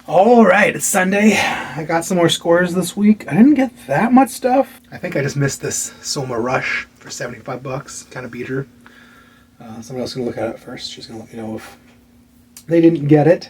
All right, it's Sunday. I got some more scores this week. I didn't get that much stuff. I think I just missed this Soma Rush for 75 bucks. Kind of beat her. Someone else is going to look at it first. She's going to let me know if they didn't get it.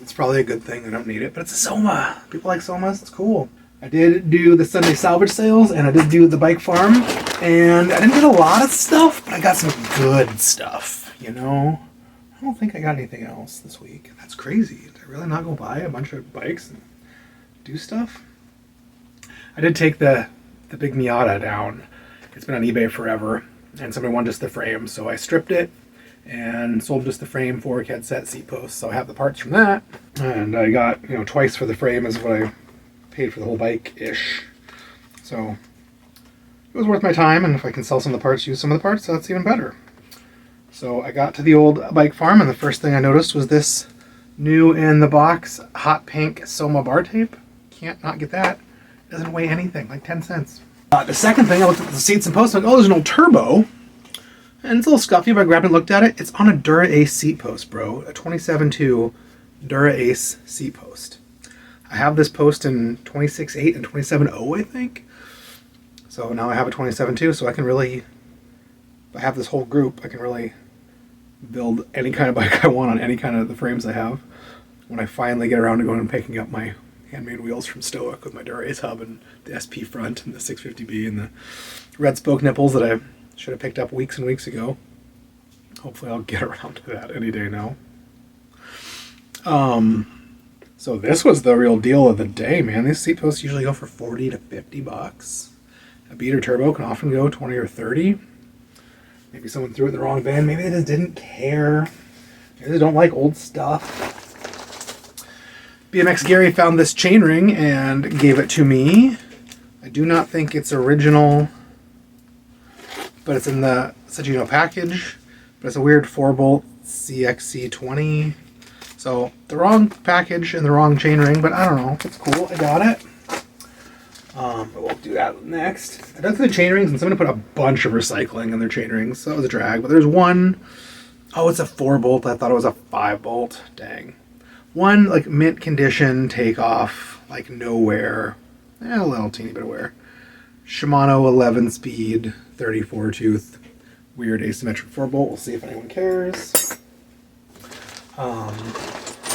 It's probably a good thing. I don't need it, but it's a Soma. People like Somas. It's cool. I did do the Sunday salvage sales, and I did do the bike farm. And I didn't get a lot of stuff, but I got some good stuff, you know? I don't think I got anything else this week. That's crazy. Did I really not go buy a bunch of bikes and do stuff? I did take the big Miata down. It's been on eBay forever, and somebody wanted just the frame, so I stripped it and sold just the frame, fork, headset, seat posts. So I have the parts from that, and I got, twice for the frame is what I paid for the whole bike-ish. So it was worth my time, and if I can sell some of the parts, use some of the parts, that's even better. So I got to the old bike farm, and the first thing I noticed was this new in the box hot pink Soma bar tape. Can't not get that. It doesn't weigh anything, like 10 cents. The second thing, I looked at the seats and posts, and there's an old turbo. And it's a little scuffy, but I grabbed and looked at it. It's on a Dura Ace seat post, bro. A 27.2 Dura Ace seat post. I have this post in 26.8 and 27.0, I think. So now I have a 27.2, so I can really, if I have this whole group, I can really build any kind of bike I want on any kind of the frames I have. When I finally get around to going and picking up my handmade wheels from Stoic with my Dura Ace hub and the SP front and the 650B and the red spoke nipples that I should have picked up weeks and weeks ago. Hopefully I'll get around to that any day now. So this was the real deal of the day, man. These seat posts usually go for 40 to 50 bucks. A beater turbo can often go 20 or 30. Maybe someone threw it in the wrong bin. Maybe they just didn't care. Maybe they don't like old stuff. BMX Gary found this chainring and gave it to me. I do not think it's original, but it's in the Sagino package. But it's a weird 4-bolt CXC20. So the wrong package and the wrong chainring, but I don't know. It's cool. I got it. But we'll do that next. I dug through the chain rings, and someone put a bunch of recycling in their chain rings, so that was a drag. But there's one, it's a 4-bolt. I thought it was a 5-bolt. Dang. One, like, mint condition, takeoff, like, no wear. A little teeny bit of wear. Shimano 11-speed, 34-tooth, weird asymmetric 4-bolt. We'll see if anyone cares.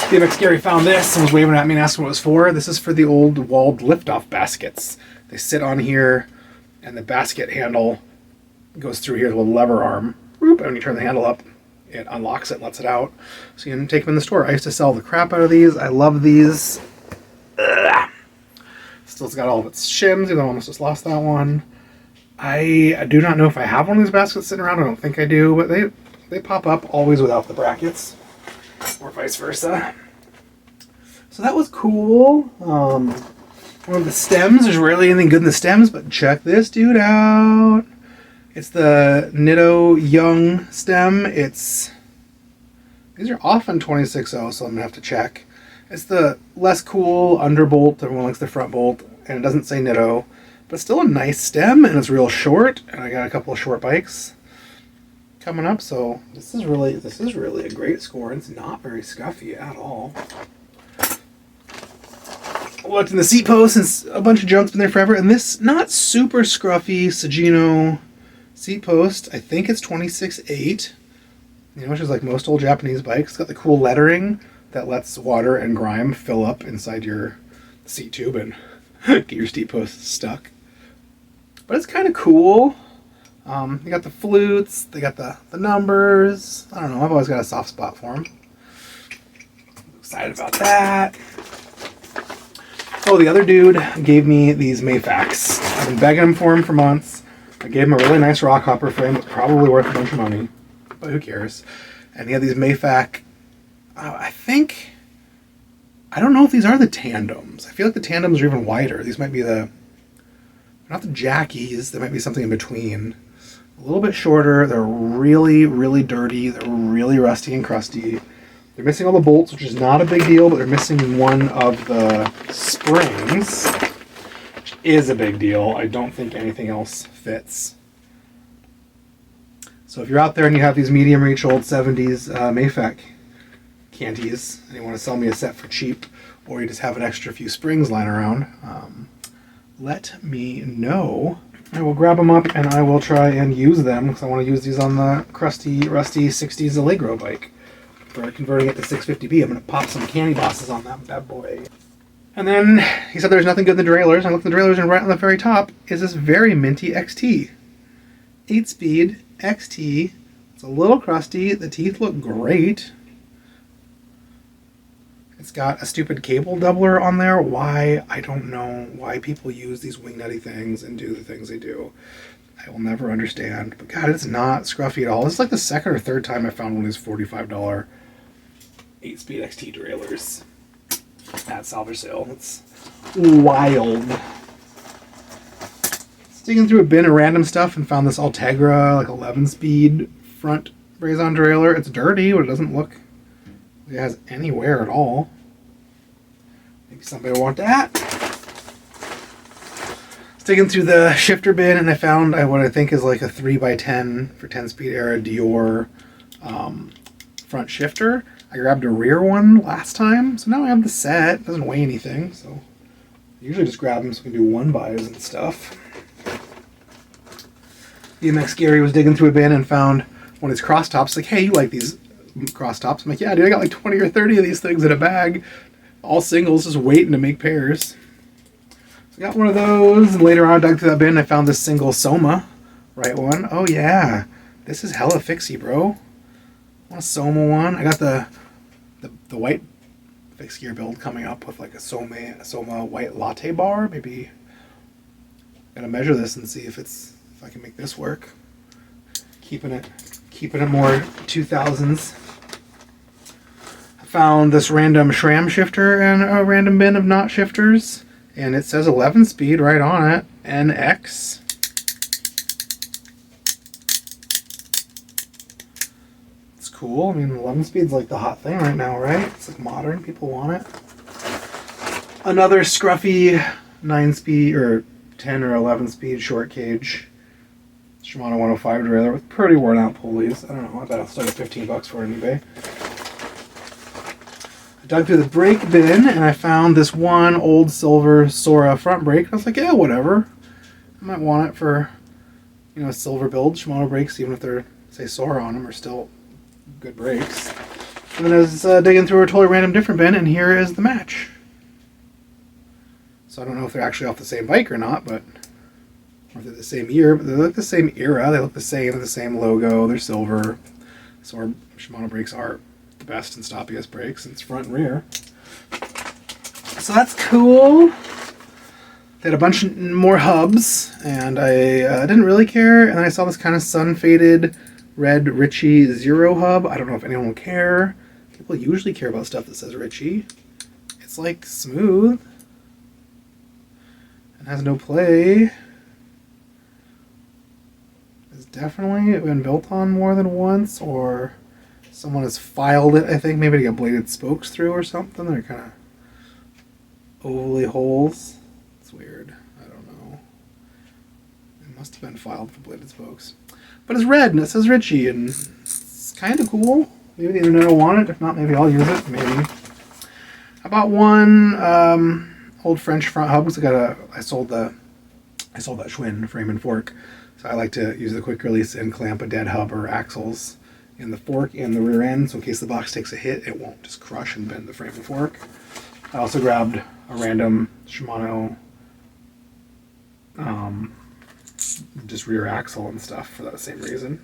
BMX Gary found this and was waving at me and asking what it was for. This is for the old walled liftoff baskets. They sit on here, and the basket handle goes through here with a lever arm. And when you turn the handle up, it unlocks it and lets it out. So you can take them in the store. I used to sell the crap out of these. I love these. Ugh. Still, it's got all of its shims. I almost just lost that one. I do not know if I have one of these baskets sitting around. I don't think I do, but they pop up always without the brackets. Or vice versa. So that was cool. One of the stems, there's rarely anything good in the stems, but check this dude out. It's the Nitto Young stem. These are often 26.0, so I'm going to have to check. It's the less cool underbolt. Everyone likes the front bolt, and it doesn't say Nitto, but still a nice stem, and it's real short, and I got a couple of short bikes coming up, so this is really a great score. It's not very scuffy at all. I looked in the seat post, and a bunch of junk's been there forever, and this not super scruffy Sagino seat post, I think it's 26.8, which is like most old Japanese bikes. It's got the cool lettering that lets water and grime fill up inside your seat tube and get your seat post stuck. But it's kind of cool. They got the flutes, they got the numbers. I don't know, I've always got a soft spot for them. Excited about that. Oh, the other dude gave me these Mayfacs. I've been begging him for them for months. I gave him a really nice rock hopper frame that's probably worth a bunch of money, but who cares? And he had these Mayfac, I don't know if these are the tandems. I feel like the tandems are even wider. These might be not the jackies, there might be something in between. A little bit shorter. They're really, really dirty. They're really rusty and crusty. They're missing all the bolts, which is not a big deal, but they're missing one of the springs, which is a big deal. I don't think anything else fits. So if you're out there and you have these medium reach old 70s Mayfac Canties and you want to sell me a set for cheap, or you just have an extra few springs lying around, let me know. I will grab them up and I will try and use them because I want to use these on the crusty, rusty 60s Allegro bike. For converting it to 650B, I'm going to pop some candy bosses on that bad boy. And then he said there's nothing good in the derailleurs. I looked at the derailleurs and right on the very top is this very minty XT. 8-speed XT. It's a little crusty. The teeth look great. It's got a stupid cable doubler on there. Why? I don't know why people use these wingnutty things and do the things they do. I will never understand. But God, it's not scruffy at all. This is like the second or third time I found one of these $45 8-speed XT derailleurs at salvage sale. It's wild. Digging through a bin of random stuff and found this Ultegra like 11-speed front Brazon derailleur. It's dirty, but it doesn't look like it has any wear at all. Maybe somebody will want that. Digging through the shifter bin and I found what I think is like a 3x10 for 10-speed era Dior front shifter. I grabbed a rear one last time, so now I have the set. It doesn't weigh anything, so I usually just grab them so we can do one buys and stuff. BMX Gary was digging through a bin and found one of his cross tops. Like, hey, you like these cross tops? I'm like, yeah, dude, I got like 20 or 30 of these things in a bag. All singles, just waiting to make pairs. So I got one of those, and later on I dug through that bin and I found this single Soma. Right one. Oh yeah, this is hella fixie, bro. I want a Soma one. I got the white fixed gear build coming up with like a Soma white latte bar. Maybe gotta measure this and see if I can make this work. Keeping it more 2000s. I found this random SRAM shifter and a random bin of knot shifters, and it says 11-speed right on it. NX. Cool. I mean, 11-speed's like the hot thing right now, right? It's like modern. People want it. Another scruffy 9-speed or 10 or 11-speed short cage Shimano 105 derailleur with pretty worn out pulleys. I don't know. I bet I'll start at $15 for it on eBay. I dug through the brake bin and I found this one old silver Sora front brake. I was like, yeah, whatever. I might want it for, a silver build. Shimano brakes, even if they're, say, Sora on them, are still good brakes. And then I was digging through a totally random different bin, and here is the match. So I don't know if they're actually off the same bike or not, or if they're the same year, but they look the same era. They look the same logo. They're silver. So our Shimano brakes are the best and stoppiest brakes. It's front and rear. So that's cool. They had a bunch more hubs, and I didn't really care. And then I saw this kind of sun-faded red Ritchie Zero hub. I don't know if anyone will care. People usually care about stuff that says Ritchie. It's like smooth. It has no play. It's definitely been built on more than once, or someone has filed it, I think, maybe to get bladed spokes through or something. They're kind of ovally holes. It's weird. I don't know. It must have been filed for bladed spokes. But it's red and it says Ritchie, and it's kind of cool. Maybe the internet will want it. If not, maybe I'll use it. Maybe. I bought one old French front hub because I sold that Schwinn frame and fork. So I like to use the quick release and clamp a dead hub or axles in the fork and the rear end, so in case the box takes a hit, it won't just crush and bend the frame and fork. I also grabbed a random Shimano just rear axle and stuff for that same reason.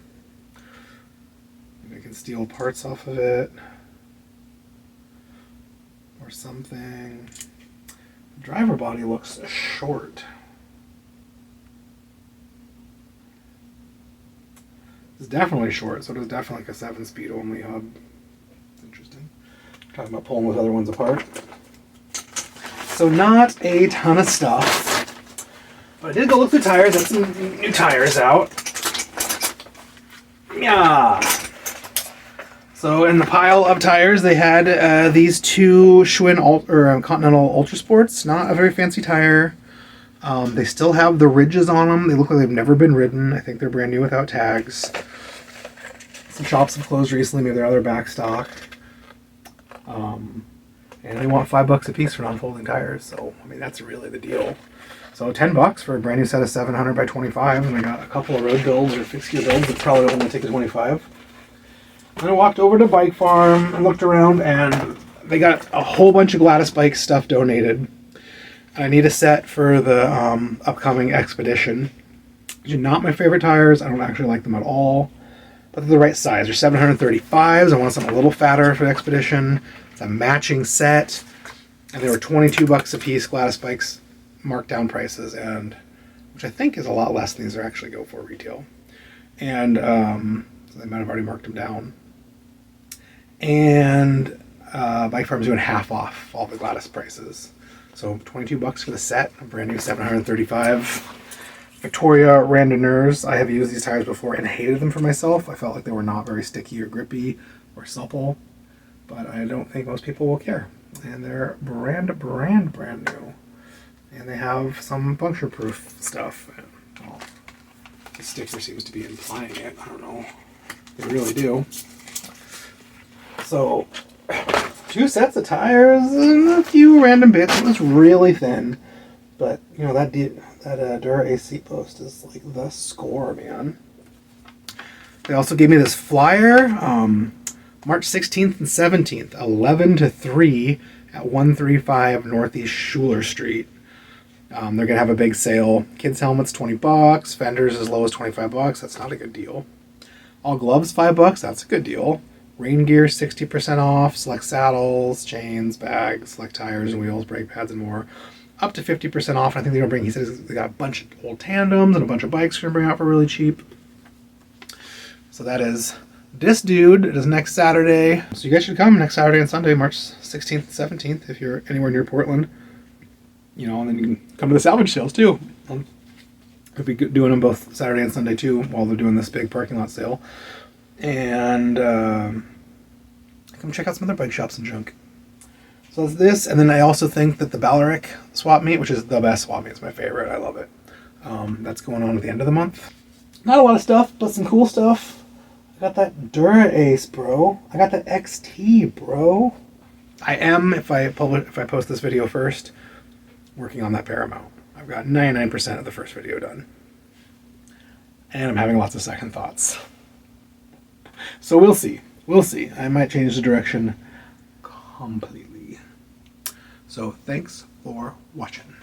Maybe I can steal parts off of it or something. The driver body looks short. It's definitely short, so it is definitely like a 7-speed only hub. It's interesting. I'm talking about pulling those other ones apart. So not a ton of stuff. But I did go look at the tires. Got some new tires out. Yeah. So in the pile of tires, they had these two Schwinn Continental Ultra Sports. Not a very fancy tire. They still have the ridges on them. They look like they've never been ridden. I think they're brand new without tags. Some shops have closed recently. Maybe they're other back stock. And they want $5 a piece for non-folding tires. So, I mean, that's really the deal. So $10 for a brand new set of 700 by 25, and I got a couple of road builds or fixed gear builds that probably don't want to take a 25. Then I walked over to Bike Farm and looked around, and they got a whole bunch of Gladys bike stuff donated. I need a set for the upcoming Expedition. These are not my favorite tires. I don't actually like them at all, but they're the right size. They're 735s. I want something a little fatter for the Expedition. It's a matching set, and they were $22 a piece. Gladys bikes markdown prices, and which I think is a lot less than these are actually go for retail. And so they might have already marked them down. And Bike Farm's doing half off all the Gladys prices. So $22 for the set, a brand new 735. Victoria Randonneurs. I have used these tires before and hated them for myself. I felt like they were not very sticky or grippy or supple, but I don't think most people will care. And they're brand new. And they have some puncture-proof stuff. Well, the sticker seems to be implying it. I don't know. They really do. So, 2 sets of tires and a few random bits. It was really thin. But, you know, that Dura Ace seat post is like the score, man. They also gave me this flyer, March 16th and 17th, 11 to 3 at 135 Northeast Schuler Street. They're going to have a big sale. Kids' helmets, $20. Fenders as low as $25. That's not a good deal. All gloves, $5. That's a good deal. Rain gear, 60% off. Select saddles, chains, bags, select tires and wheels, brake pads, and more. Up to 50% off. I think they're going to bring, he says they got a bunch of old tandems and a bunch of bikes they're going to bring out for really cheap. So that is this dude. It is next Saturday. So you guys should come next Saturday and Sunday, March 16th and 17th, if you're anywhere near Portland. You know, and then you can come to the salvage sales too. I'll be doing them both Saturday and Sunday too, while they're doing this big parking lot sale. And come check out some other bike shops and junk. So that's this, and then I also think that the Balearic swap meet, which is the best swap meet, it's my favorite. I love it. That's going on at the end of the month. Not a lot of stuff, but some cool stuff. I got that Dura Ace, bro. I got that XT, bro. I am, if I post this video first, working on that Paramount. I've got 99% of the first video done. And I'm having lots of second thoughts. So we'll see. We'll see. I might change the direction completely. So thanks for watching.